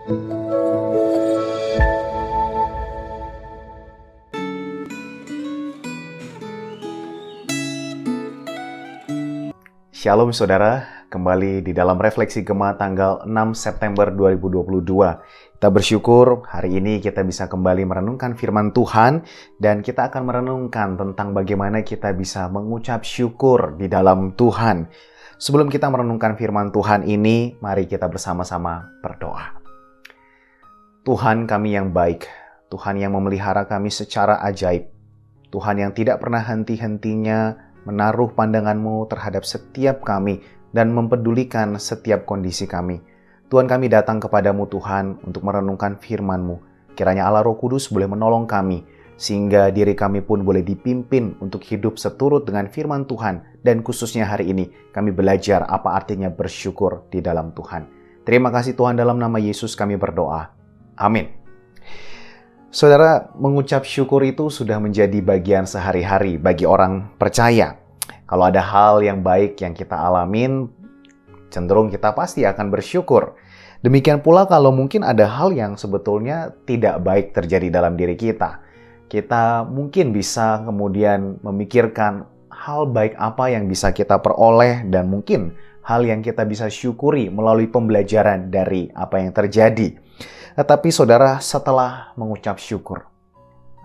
Shalom saudara, kembali di dalam Refleksi Gema tanggal 6 September 2022. Kita bersyukur hari ini kita bisa kembali merenungkan firman Tuhan dan kita akan merenungkan tentang bagaimana kita bisa mengucap syukur di dalam Tuhan. Sebelum kita merenungkan firman Tuhan ini, mari kita bersama-sama berdoa. Tuhan kami yang baik, Tuhan yang memelihara kami secara ajaib, Tuhan yang tidak pernah henti-hentinya menaruh pandangan-Mu terhadap setiap kami dan mempedulikan setiap kondisi kami. Tuhan, kami datang kepadamu Tuhan untuk merenungkan firman-Mu. Kiranya Allah Roh Kudus boleh menolong kami, sehingga diri kami pun boleh dipimpin untuk hidup seturut dengan firman Tuhan. Dan khususnya hari ini, kami belajar apa artinya bersyukur di dalam Tuhan. Terima kasih Tuhan, dalam nama Yesus kami berdoa. Amin. Saudara, mengucap syukur itu sudah menjadi bagian sehari-hari bagi orang percaya. Kalau ada hal yang baik yang kita alamin, cenderung kita pasti akan bersyukur. Demikian pula kalau mungkin ada hal yang sebetulnya tidak baik terjadi dalam diri kita. Kita mungkin bisa kemudian memikirkan hal baik apa yang bisa kita peroleh dan mungkin hal yang kita bisa syukuri melalui pembelajaran dari apa yang terjadi. Tetapi saudara, setelah mengucap syukur,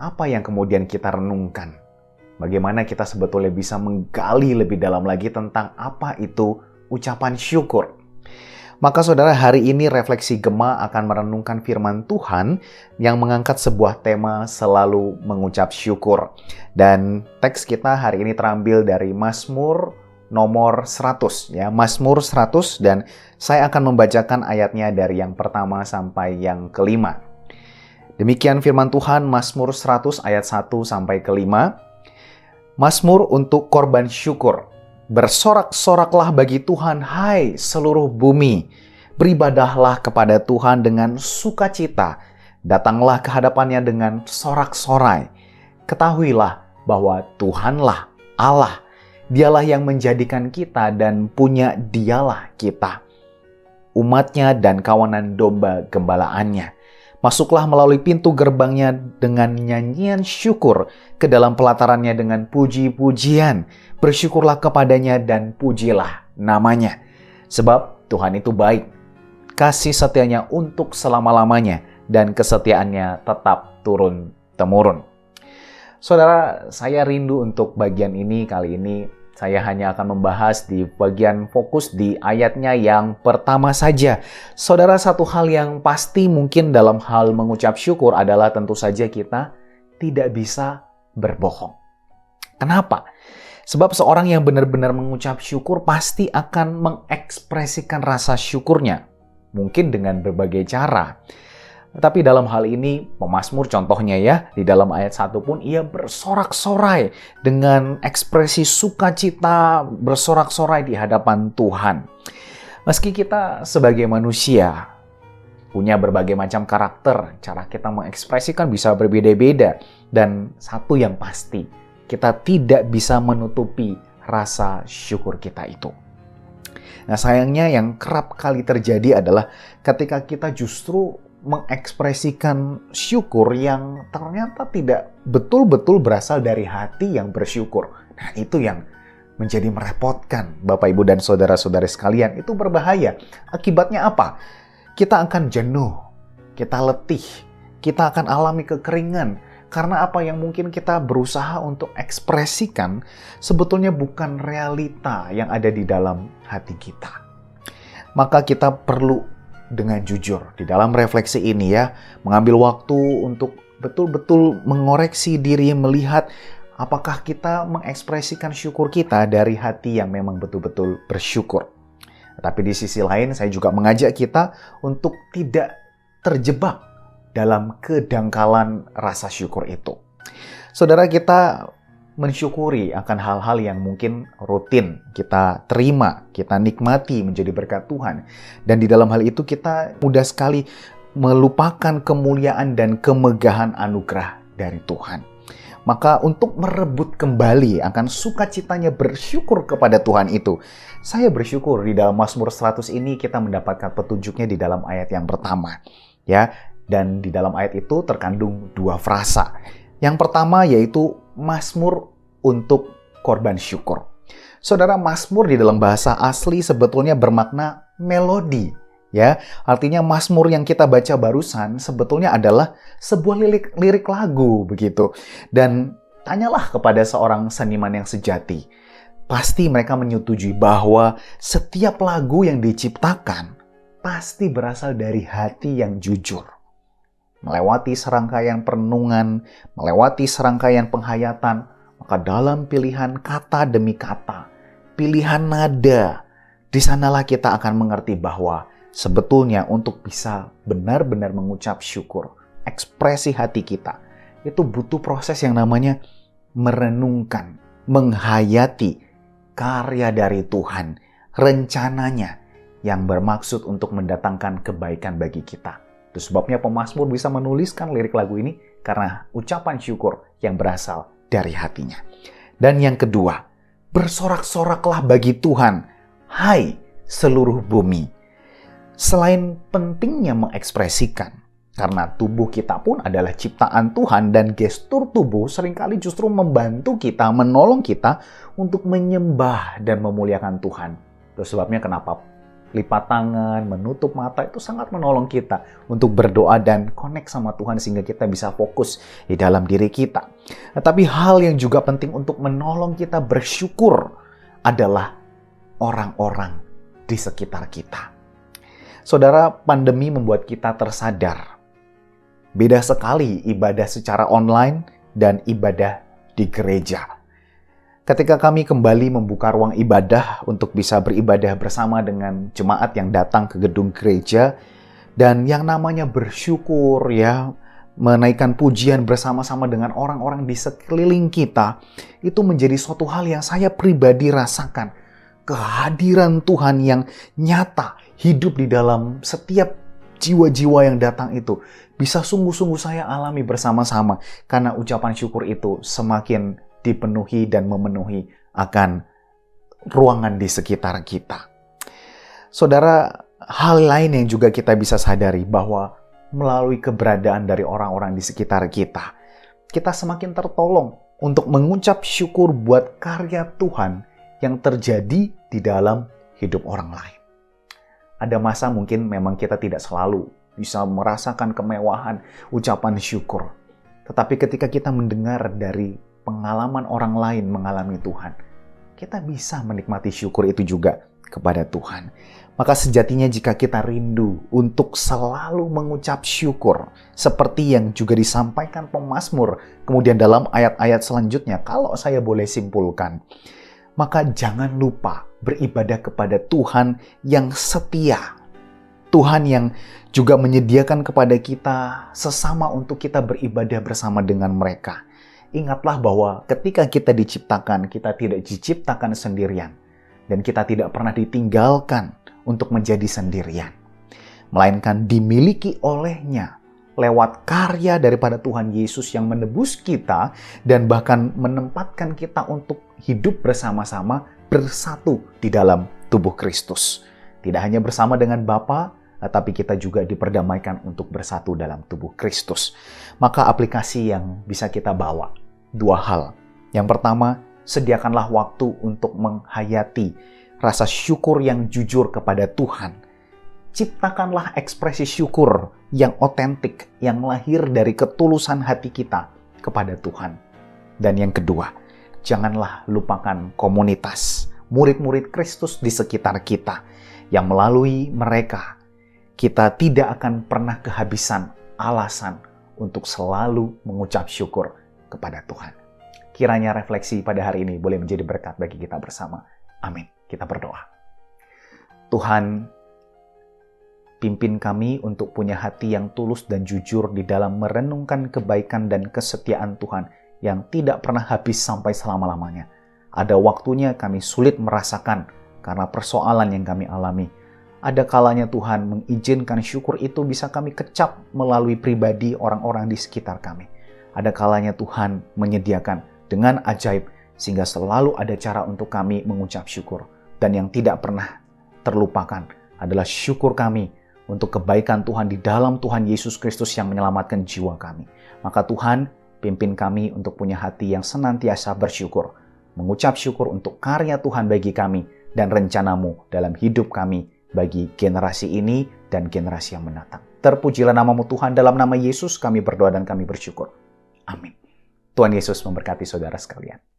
apa yang kemudian kita renungkan? Bagaimana kita sebetulnya bisa menggali lebih dalam lagi tentang apa itu ucapan syukur? Maka saudara, hari ini Refleksi Gema akan merenungkan firman Tuhan yang mengangkat sebuah tema selalu mengucap syukur. Dan teks kita hari ini terambil dari Mazmur nomor 100, ya, Mazmur 100, dan saya akan membacakan ayatnya dari yang pertama sampai yang kelima. Demikian firman Tuhan, Mazmur 100 ayat 1 sampai kelima. Mazmur untuk korban syukur. Bersorak-soraklah bagi Tuhan, hai seluruh bumi. Beribadahlah kepada Tuhan dengan sukacita. Datanglah ke hadapannya dengan sorak-sorai. Ketahuilah bahwa Tuhanlah Allah. Dialah yang menjadikan kita dan punya dialah kita, umatnya dan kawanan domba gembalaannya. Masuklah melalui pintu gerbangnya dengan nyanyian syukur, ke dalam pelatarannya dengan puji-pujian. Bersyukurlah kepadanya dan pujilah namanya. Sebab Tuhan itu baik, kasih setianya untuk selama-lamanya, dan kesetiaannya tetap turun-temurun. Saudara, saya rindu untuk bagian ini kali ini. Saya hanya akan membahas di bagian fokus di ayatnya yang pertama saja. Saudara, satu hal yang pasti mungkin dalam hal mengucap syukur adalah tentu saja kita tidak bisa berbohong. Kenapa? Sebab seorang yang benar-benar mengucap syukur pasti akan mengekspresikan rasa syukurnya. Mungkin dengan berbagai cara. Tapi dalam hal ini, pemazmur contohnya ya, di dalam ayat 1 pun ia bersorak-sorai dengan ekspresi sukacita, bersorak-sorai di hadapan Tuhan. Meski kita sebagai manusia punya berbagai macam karakter, cara kita mengekspresikan bisa berbeda-beda. Dan satu yang pasti, kita tidak bisa menutupi rasa syukur kita itu. Nah, sayangnya yang kerap kali terjadi adalah ketika kita justru mengekspresikan syukur yang ternyata tidak betul-betul berasal dari hati yang bersyukur. Nah, itu yang menjadi merepotkan Bapak, Ibu, dan saudara-saudara sekalian. Itu berbahaya. Akibatnya apa? Kita akan jenuh, kita letih, kita akan alami kekeringan. Karena apa yang mungkin kita berusaha untuk ekspresikan sebetulnya bukan realita yang ada di dalam hati kita. Maka kita perlu dengan jujur di dalam refleksi ini ya, mengambil waktu untuk betul-betul mengoreksi diri, melihat apakah kita mengekspresikan syukur kita dari hati yang memang betul-betul bersyukur. Tapi di sisi lain saya juga mengajak kita untuk tidak terjebak dalam kedangkalan rasa syukur itu. Saudara, kita mensyukuri akan hal-hal yang mungkin rutin kita terima, kita nikmati menjadi berkat Tuhan. Dan di dalam hal itu kita mudah sekali melupakan kemuliaan dan kemegahan anugerah dari Tuhan. Maka untuk merebut kembali akan sukacitanya bersyukur kepada Tuhan itu, saya bersyukur di dalam Mazmur 100 ini kita mendapatkan petunjuknya di dalam ayat yang pertama. ya. Dan di dalam ayat itu terkandung dua frasa. Yang pertama yaitu mazmur untuk korban syukur. Saudara, mazmur di dalam bahasa asli sebetulnya bermakna melodi, ya. Artinya mazmur yang kita baca barusan sebetulnya adalah sebuah lirik lagu begitu. Dan tanyalah kepada seorang seniman yang sejati. Pasti mereka menyetujui bahwa setiap lagu yang diciptakan pasti berasal dari hati yang jujur. Melewati serangkaian perenungan, melewati serangkaian penghayatan, maka dalam pilihan kata demi kata, pilihan nada, di sanalah kita akan mengerti bahwa sebetulnya untuk bisa benar-benar mengucap syukur, ekspresi hati kita, itu butuh proses yang namanya merenungkan, menghayati karya dari Tuhan, rencananya yang bermaksud untuk mendatangkan kebaikan bagi kita. Itu sebabnya pemazmur bisa menuliskan lirik lagu ini karena ucapan syukur yang berasal dari hatinya. Dan yang kedua, bersorak-soraklah bagi Tuhan, hai seluruh bumi. Selain pentingnya mengekspresikan, karena tubuh kita pun adalah ciptaan Tuhan dan gestur tubuh seringkali justru membantu kita, menolong kita untuk menyembah dan memuliakan Tuhan. Itu sebabnya kenapa lipat tangan, menutup mata itu sangat menolong kita untuk berdoa dan connect sama Tuhan sehingga kita bisa fokus di dalam diri kita. Tapi hal yang juga penting untuk menolong kita bersyukur adalah orang-orang di sekitar kita. Saudara, pandemi membuat kita tersadar. Beda sekali ibadah secara online dan ibadah di gereja. Ketika kami kembali membuka ruang ibadah untuk bisa beribadah bersama dengan jemaat yang datang ke gedung gereja, dan yang namanya bersyukur ya, menaikkan pujian bersama-sama dengan orang-orang di sekeliling kita, itu menjadi suatu hal yang saya pribadi rasakan. Kehadiran Tuhan yang nyata hidup di dalam setiap jiwa-jiwa yang datang itu bisa sungguh-sungguh saya alami bersama-sama karena ucapan syukur itu semakin dipenuhi dan memenuhi akan ruangan di sekitar kita. Saudara, hal lain yang juga kita bisa sadari bahwa melalui keberadaan dari orang-orang di sekitar kita, kita semakin tertolong untuk mengucap syukur buat karya Tuhan yang terjadi di dalam hidup orang lain. Ada masa mungkin memang kita tidak selalu bisa merasakan kemewahan ucapan syukur. Tetapi ketika kita mendengar dari pengalaman orang lain mengalami Tuhan, kita bisa menikmati syukur itu juga kepada Tuhan. Maka sejatinya jika kita rindu untuk selalu mengucap syukur, seperti yang juga disampaikan pemazmur, kemudian dalam ayat-ayat selanjutnya, kalau saya boleh simpulkan, maka jangan lupa beribadah kepada Tuhan yang setia. Tuhan yang juga menyediakan kepada kita sesama untuk kita beribadah bersama dengan mereka. Ingatlah bahwa ketika kita diciptakan, kita tidak diciptakan sendirian. Dan kita tidak pernah ditinggalkan untuk menjadi sendirian. Melainkan dimiliki olehnya lewat karya daripada Tuhan Yesus yang menebus kita dan bahkan menempatkan kita untuk hidup bersama-sama bersatu di dalam tubuh Kristus. Tidak hanya bersama dengan Bapa, tapi kita juga diperdamaikan untuk bersatu dalam tubuh Kristus. Maka aplikasi yang bisa kita bawa, dua hal. Yang pertama, sediakanlah waktu untuk menghayati rasa syukur yang jujur kepada Tuhan. Ciptakanlah ekspresi syukur yang otentik, yang lahir dari ketulusan hati kita kepada Tuhan. Dan yang kedua, janganlah lupakan komunitas, murid-murid Kristus di sekitar kita, yang melalui mereka, kita tidak akan pernah kehabisan alasan untuk selalu mengucap syukur kepada Tuhan. Kiranya refleksi pada hari ini boleh menjadi berkat bagi kita bersama. Amin. Kita berdoa. Tuhan, pimpin kami untuk punya hati yang tulus dan jujur di dalam merenungkan kebaikan dan kesetiaan Tuhan yang tidak pernah habis sampai selama-lamanya. Ada waktunya kami sulit merasakan karena persoalan yang kami alami. Ada kalanya Tuhan mengizinkan syukur itu bisa kami kecap melalui pribadi orang-orang di sekitar kami. Ada kalanya Tuhan menyediakan dengan ajaib sehingga selalu ada cara untuk kami mengucap syukur. Dan yang tidak pernah terlupakan adalah syukur kami untuk kebaikan Tuhan di dalam Tuhan Yesus Kristus yang menyelamatkan jiwa kami. Maka Tuhan, pimpin kami untuk punya hati yang senantiasa bersyukur, mengucap syukur untuk karya Tuhan bagi kami dan rencanamu dalam hidup kami bagi generasi ini dan generasi yang mendatang. Terpujilah namamu Tuhan, dalam nama Yesus kami berdoa dan kami bersyukur. Amin. Tuhan Yesus memberkati saudara sekalian.